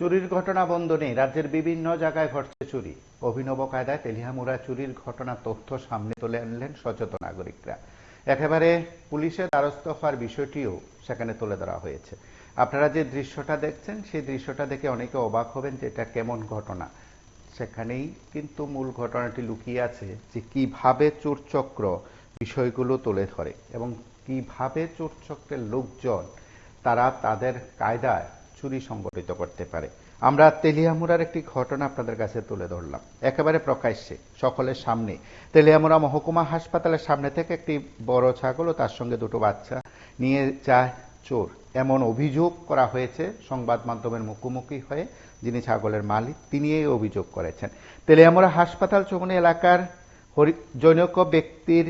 চুরির ঘটনা বন্ধ নেই। রাজ্যের বিভিন্ন জায়গায় ঘটছে চুরি। অভিনব কায়দায় তেলিয়ামুড়া চুরির ঘটনা তথ্য সামনে তুলে আনলেন সচেতন নাগরিকরা। একেবারে পুলিশের দ্বারস্থ হওয়ার বিষয়টিও সেখানে তুলে ধরা হয়েছে। আপনারা যে দৃশ্যটা দেখছেন সেই দৃশ্যটা দেখে অনেকে অবাক হবেন যে এটা কেমন ঘটনা। সেখানেই কিন্তু মূল ঘটনাটি লুকিয়ে আছে যে কিভাবে চোরচক্র বিষয়গুলো তুলে ধরে এবং কিভাবে চোরচক্রের লোকজন তারা তাদের কায়দায় চুরি সংগঠিত করতে পারে। আমরা তেলিয়ামুড়ার একটি ঘটনা আপনাদের কাছে তুলে ধরলাম একেবারে প্রকাশ্যে সকলের সামনে। তেলিয়ামুড়া মহকুমা হাসপাতালের সামনে থেকে একটি বড় ছাগল ও তার সঙ্গে দুটো বাচ্চা নিয়ে যায় চোর, এমন অভিযোগ করা হয়েছে। সংবাদ মাধ্যমের মুখোমুখি হয়ে যিনি ছাগলের মালিক তিনি এই অভিযোগ করেছেন। তেলিয়ামুড়া হাসপাতাল চৌমুহনী এলাকার জনৈক ব্যক্তির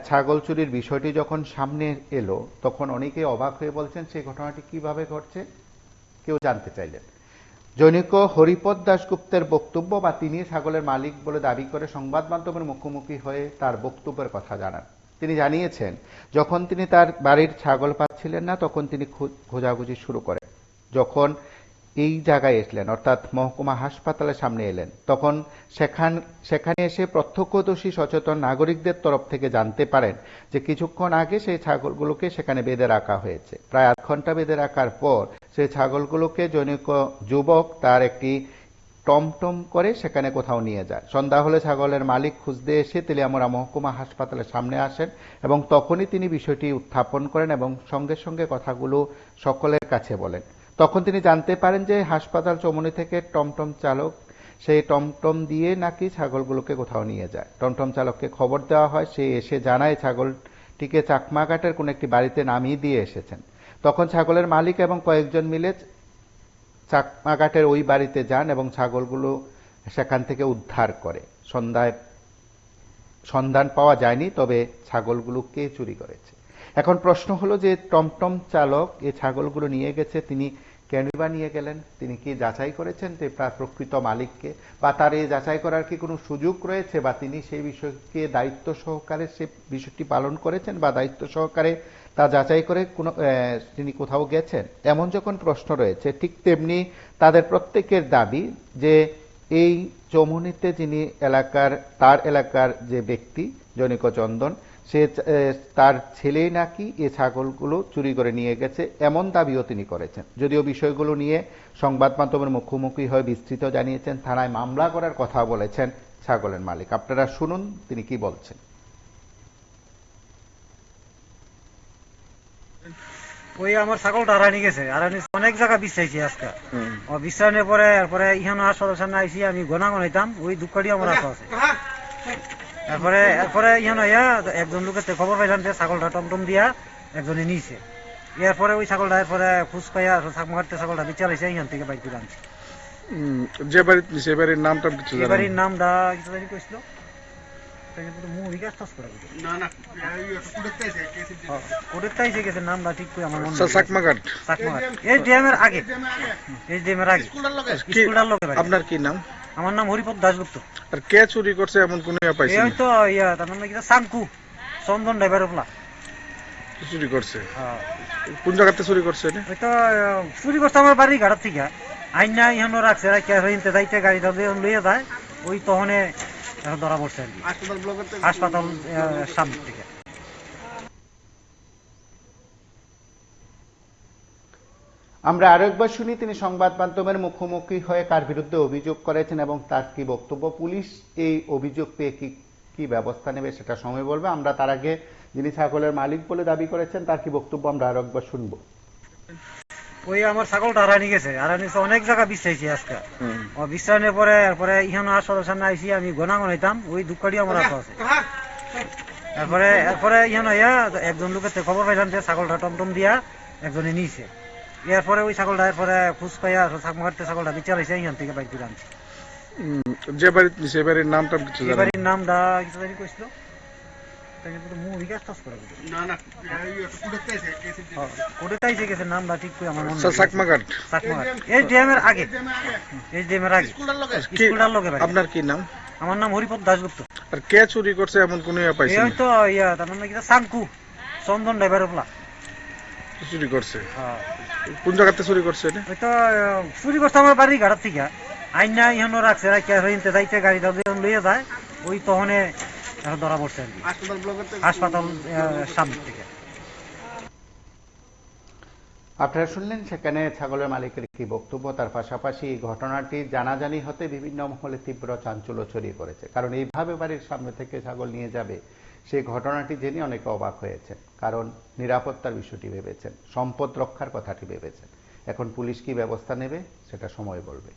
ছাগল চুরির বিষয়টি যখন সামনে এলো তখন অনেকে অবাক হয়ে বলছেন সেই ঘটনাটি কিভাবে ঘটছে কেউ জানতে চাইলেন। জনৈক হরিপদ দাশগুপ্তের বক্তব্য বা তিনি ছাগলের মালিক বলে দাবি করে সংবাদ মাধ্যমের মুখোমুখি হয়ে তার বক্তব্যের কথা জানান। তিনি জানিয়েছেন যখন তিনি তার বাড়ির ছাগল পাচ্ছিলেন না তখন তিনি খোঁজাখুঁজি শুরু করেন। যখন এই জায়গায় এসলেন অর্থাৎ মহকুমা হাসপাতালের সামনে এলেন তখন সেখানে এসে প্রত্যক্ষদর্শী সচেতন নাগরিকদের তরফ থেকে জানতে পারেন যে কিছুক্ষণ আগে সেই ছাগলগুলোকে সেখানে বেঁধে রাখা হয়েছে। প্রায় 8 ঘন্টা বেঁধে রাখার পর সেই ছাগলগুলোকে জনৈক যুবক তার একটি টমটম করে সেখানে কোথাও নিয়ে যায়। সন্ধ্যা হলে ছাগলের মালিক খুঁজতে এসে তেলিয়ামুড়া মহকুমা হাসপাতালের সামনে আসেন এবং তখনই তিনি বিষয়টি উত্থাপন করেন এবং সঙ্গে সঙ্গে কথাগুলো সকলের কাছে বলেন। তখন তিনি জানতে পারেন যে হাসপাতাল চৌমুহনী থেকে টমটম চালক সেই টমটম দিয়ে নাকি ছাগলগুলোকে কোথাও নিয়ে যায়। টমটম চালককে খবর দেওয়া হয়, সে এসে জানায় ছাগলটিকে চাকমাঘাটের কোন একটি বাড়িতে নামিয়ে দিয়ে এসেছেন। তখন ছাগলের মালিক এবং কয়েকজন মিলে চাকমাঘাটের ওই বাড়িতে যান এবং ছাগলগুলো সেখান থেকে উদ্ধার করে। সন্ধান পাওয়া যায়নি, তবে ছাগলগুলো কে চুরি করেছে। এখন প্রশ্ন হলো যে টমটম চালক এই ছাগলগুলো নিয়ে গেছে, তিনি কেন বা নিয়ে গেলেন? তিনি কি যাচাই করেছেন যে প্রকৃত মালিককে, বা তার এই যাচাই করার কি কোনো সুযোগ রয়েছে, বা তিনি সেই বিষয়কে দায়িত্ব সহকারে সে বিষয়টি পালন করেছেন বা দায়িত্ব সহকারে তা যাচাই করে কোনো তিনি কোথাও গেছেন? এমন যখন প্রশ্ন রয়েছে ঠিক তেমনি তাদের প্রত্যেকের দাবি যে এই চৌমুহনীতে যিনি তার এলাকার যে ব্যক্তি জনৈক চন্দন, সে তার ছেলেই নাকি এই ছাগলগুলো চুরি করে নিয়ে গেছে এমন দাবিও তিনি করেছেন। যদিও বিষয়গুলো নিয়ে সংবাদ মাধ্যমের মুখোমুখি হয়ে বিস্তৃত জানিয়েছেন, থানায় মামলা করার কথা বলেছেন ছাগলের মালিক। আপনারা শুনুন তিনি কি বলছেন। ওই আমার ছাগলটা হারানি গেছে, অনেক জায়গা বিশ্রাইছি আজকে। বিশ্রানোর পরে এরপরে ইহানো হাসপাতাল সামনে আইসি, আমি গোনা গনাইতাম ওই দুঃখটি আমার আছে। এরপরে ইহানো একজন লোকের খবর পাইলাম যে ছাগলটা টমটম দিয়া একজনে নিয়েছে। এরপরে ওই ছাগলটা এরপরে খুঁজ পাইয়া চাকমাঘাটতে ছাগলটা বিচারাইছে, ইহান থেকে বাইক করে আনছে। যে বাড়িতে নিছে এই বাড়ির নামটা কিছু জানেন? বাড়ির নামটা কিছু জানি কইছিল, নামটা ঠিক করে আমার মনে নাই। চাকমাঘাট এসডিএমের আগে, এসডিএমের আগে। আপনার কি নাম? আমার নাম হরিপদ দাশগুপ্ত। আর কে চুরি করছে এমন কোন পাইছেন? এই তো তার নাম কি সাঙ্কু, চন্দন ড্রাইভারের প্লা চুরি করছে। কোন জায়গাতে চুরি করছে? ওই তো চুরি করছে আমার বাড়ির ঘাট থেকে আইনা ইহানো রাখছে, যাইতে গাড়িটা লইয়া যায়, ওই তখনে ধরা পড়ছে আর কি হাসপাতাল সামনে থেকে। আমরা আরো একবার শুনি তিনি সংবাদ মাধ্যমের মুখোমুখি হয়ে কার বিরুদ্ধে অভিযোগ করেছেন এবং তার কি বক্তব্য। পুলিশ এই অভিযোগ পেয়ে কি ব্যবস্থা নেবে সেটা সময় বলবে। আমরা তার আগে যিনি ছাগলের মালিক বলে দাবি করেছেন তার কি বক্তব্য আমরা আরো একবার শুনবো। ওই আমার ছাগলটা হারানি গেছে, অনেক জায়গা বিশ্রাইছি আজকে। বিশ্রানোর পরে এরপরে ইহানো হাসপাতাল সামনে আইসি, আমি গোনা গনাইতাম ওই দুঃখটি আমার আছে। এরপরে ইহানো একজন লোকের খবর পাইলাম যে ছাগলটা টমটম দিয়া একজনে নিয়েছে। এরপরে ওই ছাগলটা এরপরে খুঁজ পাইয়া চাকমাঘাটতে ছাগলটা বিচারাইছে, ইহান থেকে বাইক করে আনছে। যে বাড়িতে নিছে এই বাড়ির নামটা কিছু জানেন? বাড়ির নামটা কিছু জানি কইছিল, নামটা ঠিক করে আমার মনে নাই। চাকমাঘাট এসডিএমের আগে, এসডিএমের আগে। আপনার কি নাম? আমার নাম হরিপদ দাশগুপ্ত। আর কে চুরি করছে এমন কোন পাইছেন? এই তো তার নাম কি সাঙ্কু, চন্দন ড্রাইভারের প্লা চুরি করছে। কোন জায়গাতে চুরি করছে এটা? ওই তো চুরি করছে আমার বাড়ির ঘাটার থেকে আইনা ইহানো রাখছে রাখিয়া ইনতে যাইতে গাড়িটা যখন লইয়া যায় ওই তখন ধরা পড়ছে আর কি হাসপাতাল সামনে থেকে। আপনারা শুনলেন সেখানে ছাগলের মালিকের কি বক্তব্য। তার পাশাপাশি এই ঘটনাটি জানাজানি হতে বিভিন্ন মহলে তীব্র চাঞ্চল্য ছড়িয়ে পড়েছে, কারণ এইভাবে বাড়ির সামনে থেকে ছাগল নিয়ে যাবে সেই ঘটনাটি জেনে অনেকে অবাক হয়েছেন, কারণ নিরাপত্তার বিষয়টি ভেবেছেন, সম্পদ রক্ষার কথাটি ভেবেছেন। এখন পুলিশ কি ব্যবস্থা নেবে সেটা সময় বলবে।